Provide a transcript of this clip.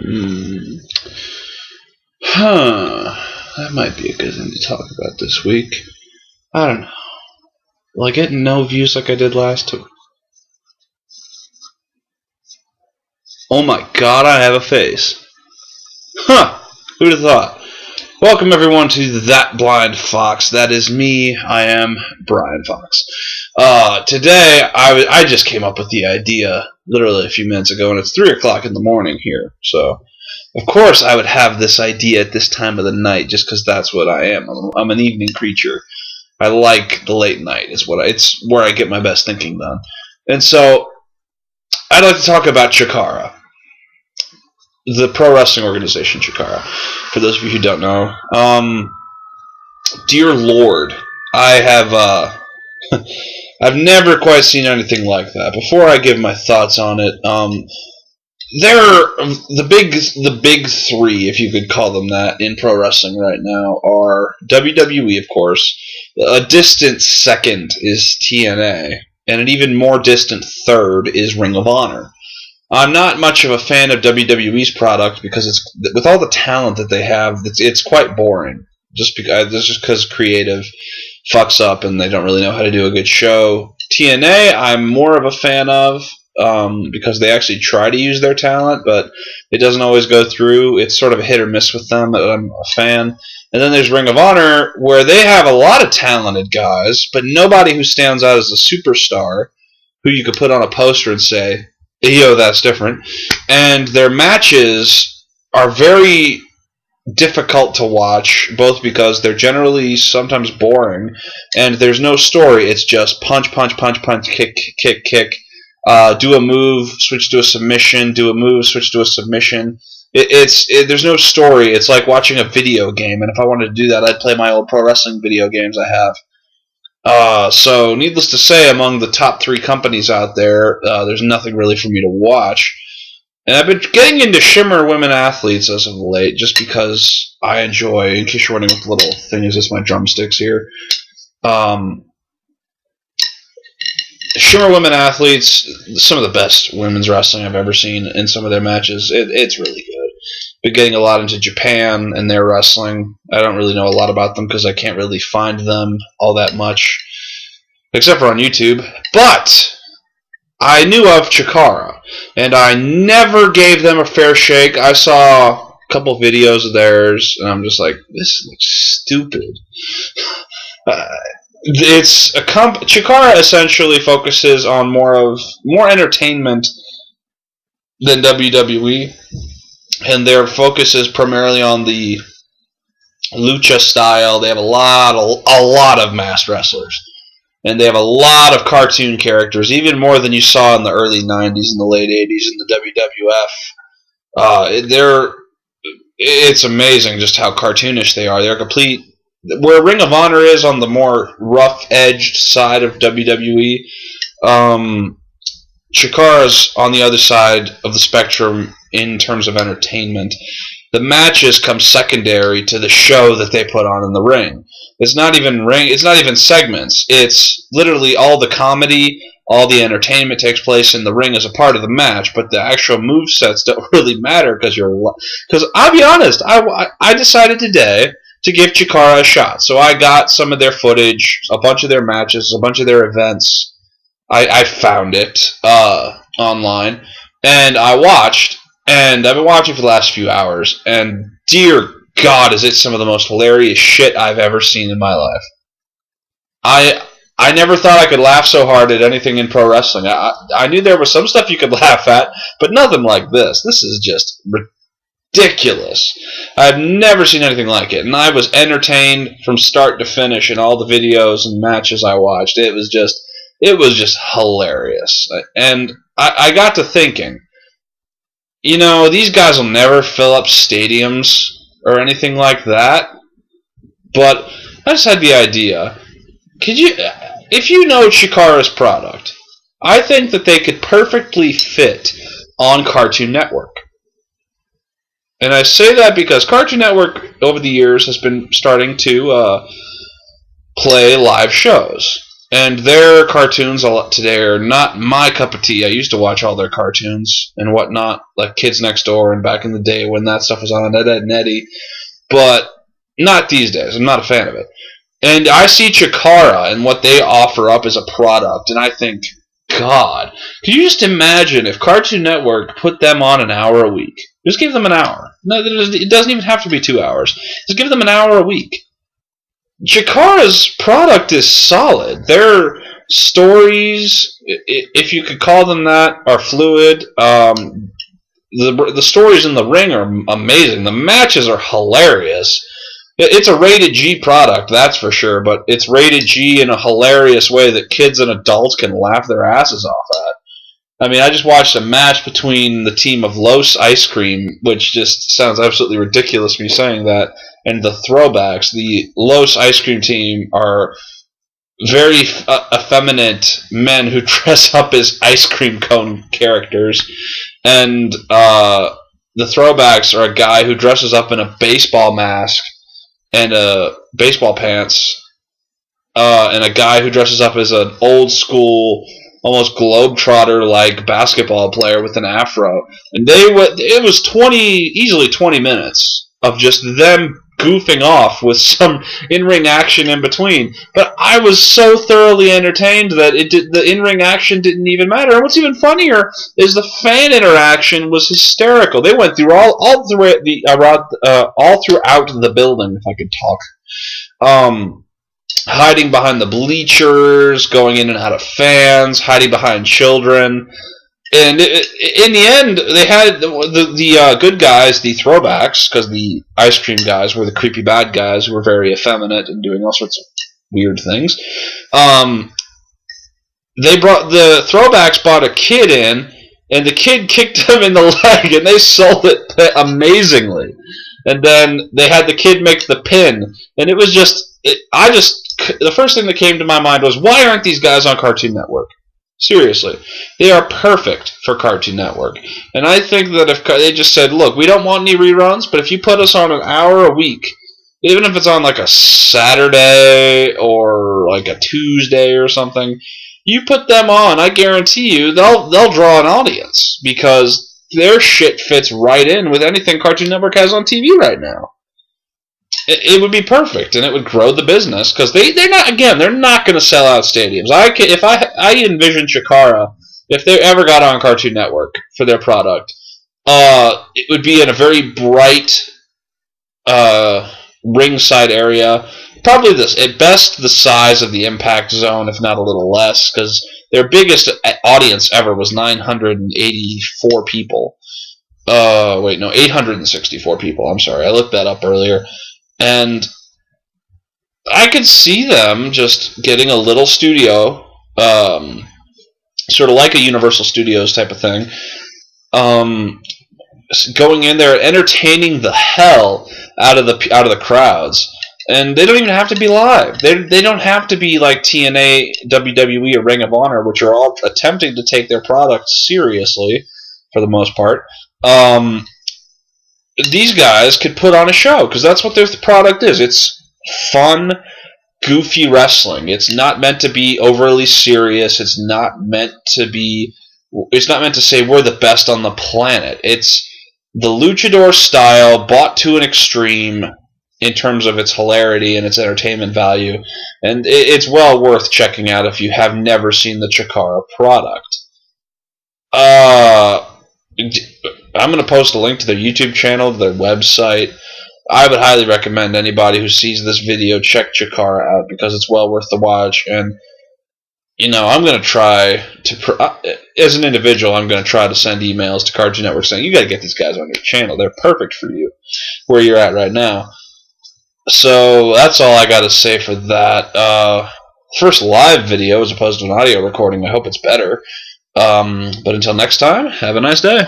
Hmm. Huh. That might be a good thing to talk about this week. I don't know. Will I get no views like I did last week? Oh my god, I have a face. Huh. Who'd have thought? Welcome everyone to That Blind Fox. That is me. I am Brian Fox. Today, I just came up with the idea literally a few minutes ago, and it's 3 o'clock in the morning here. So, of course, I would have this idea at this time of the night just because that's what I am. I'm an evening creature. I like the late night. It's where I get my best thinking done. And so, I'd like to talk about Chikara, the pro wrestling organization Chikara. For those of you who don't know, dear Lord, I have I've never quite seen anything like that. Before I give my thoughts on it, the big three, if you could call them that, in pro wrestling right now are WWE, of course. A distant second is TNA, and an even more distant third is Ring of Honor. I'm not much of a fan of WWE's product because with all the talent that they have, it's quite boring. Just because creative fucks up and they don't really know how to do a good show. TNA, I'm more of a fan of because they actually try to use their talent, but it doesn't always go through. It's sort of a hit or miss with them. But I'm a fan. And then there's Ring of Honor, where they have a lot of talented guys, but nobody who stands out as a superstar who you could put on a poster and say, yo, that's different. And their matches are very difficult to watch, both because they're generally sometimes boring, and there's no story. It's just punch, punch, punch, punch, kick, kick, kick. Do a move, switch to a submission. Do a move, switch to a submission. There's no story. It's like watching a video game, and if I wanted to do that, I'd play my old pro wrestling video games I have. So, needless to say, among the top 3 companies out there, there's nothing really for me to watch. And I've been getting into Shimmer Women Athletes as of late, just because I enjoy, in case you're wondering what the little thing is, it's my drumsticks here. Shimmer Women Athletes, some of the best women's wrestling I've ever seen in some of their matches. It's really good. Been getting a lot into Japan and their wrestling. I don't really know a lot about them because I can't really find them all that much, except for on YouTube. But I knew of Chikara, and I never gave them a fair shake. I saw a couple videos of theirs, and I'm just like, this looks stupid. Chikara essentially focuses on more entertainment than WWE, and their focus is primarily on the lucha style. They have a lot of masked wrestlers, and they have a lot of cartoon characters, even more than you saw in the early 90s and the late 80s in the WWF. It's amazing just how cartoonish they are. They're complete. Where Ring of Honor is on the more rough-edged side of WWE, Chikara's on the other side of the spectrum in terms of entertainment. The matches come secondary to the show that they put on in the ring. It's not even segments. It's literally all the comedy, all the entertainment takes place in the ring as a part of the match, but the actual movesets don't really matter because I'll be honest, I decided today to give Chikara a shot. So I got some of their footage, a bunch of their matches, a bunch of their events. I found it online, and I watched, and I've been watching for the last few hours, and dear God, is it some of the most hilarious shit I've ever seen in my life. I never thought I could laugh so hard at anything in pro wrestling. I knew there was some stuff you could laugh at, but nothing like this. This is just ridiculous. I've never seen anything like it, and I was entertained from start to finish in all the videos and matches I watched. It was just hilarious. And I got to thinking, these guys will never fill up stadiums or anything like that, but I just had the idea. If you know Chikara's product, I think that they could perfectly fit on Cartoon Network. And I say that because Cartoon Network, over the years, has been starting to play live shows. And their cartoons today are not my cup of tea. I used to watch all their cartoons and whatnot, like Kids Next Door and back in the day when that stuff was on Ed, Edd and Eddy, but not these days. I'm not a fan of it. And I see Chikara and what they offer up as a product, and I think, God, could you just imagine if Cartoon Network put them on an hour a week? Just give them an hour. No, it doesn't even have to be 2 hours. Just give them an hour a week. Chikara's product is solid. Their stories, if you could call them that, are fluid. The stories in the ring are amazing. The matches are hilarious. It's a rated G product, that's for sure, but it's rated G in a hilarious way that kids and adults can laugh their asses off at. I mean, I just watched a match between the team of Los Ice Cream, which just sounds absolutely ridiculous me saying that, and the Throwbacks. The Los Ice Cream team are very effeminate men who dress up as ice cream cone characters, and the Throwbacks are a guy who dresses up in a baseball mask and baseball pants, and a guy who dresses up as an old school, almost globetrotter-like basketball player with an afro. And it was easily 20 minutes of just them goofing off with some in-ring action in between. But I was so thoroughly entertained that the in-ring action didn't even matter. And what's even funnier is the fan interaction was hysterical. They went through all throughout the building, if I could talk. Hiding behind the bleachers, going in and out of fans, hiding behind children. And in the end, they had the good guys, the Throwbacks, because the ice cream guys were the creepy bad guys who were very effeminate and doing all sorts of weird things. The Throwbacks brought a kid in, and the kid kicked him in the leg, and they sold it amazingly. And then they had the kid make the pin, and it was the first thing that came to my mind was, why aren't these guys on Cartoon Network? Seriously. They are perfect for Cartoon Network. And I think that if they just said, look, we don't want any reruns, but if you put us on an hour a week, even if it's on like a Saturday or like a Tuesday or something, you put them on, I guarantee you they'll draw an audience, because their shit fits right in with anything Cartoon Network has on TV right now. It would be perfect, and it would grow the business, because they're not going to sell out stadiums. I envision Chikara, if they ever got on Cartoon Network for their product, it would be in a very bright ringside area, probably at best the size of the Impact Zone, if not a little less, because their biggest audience ever was 984 people. 864 people. I'm sorry, I looked that up earlier. And I could see them just getting a little studio, sort of like a Universal Studios type of thing, going in there, entertaining the hell out of the crowds. And they don't even have to be live. They don't have to be like TNA, WWE, or Ring of Honor, which are all attempting to take their product seriously for the most part. These guys could put on a show, because that's what their product is. It's fun, goofy wrestling. It's not meant to be overly serious. It's not meant to say we're the best on the planet. It's the luchador style brought to an extreme in terms of its hilarity and its entertainment value. And it's well worth checking out if you have never seen the Chikara product. I'm going to post a link to their YouTube channel, their website. I would highly recommend anybody who sees this video check Chikara out, because it's well worth the watch. And, I'm going to try to, as an individual, I'm going to try to send emails to Cartoon Network saying, you got to get these guys on your channel. They're perfect for you, where you're at right now. So that's all I got to say for that. First live video as opposed to an audio recording. I hope it's better. But until next time, have a nice day.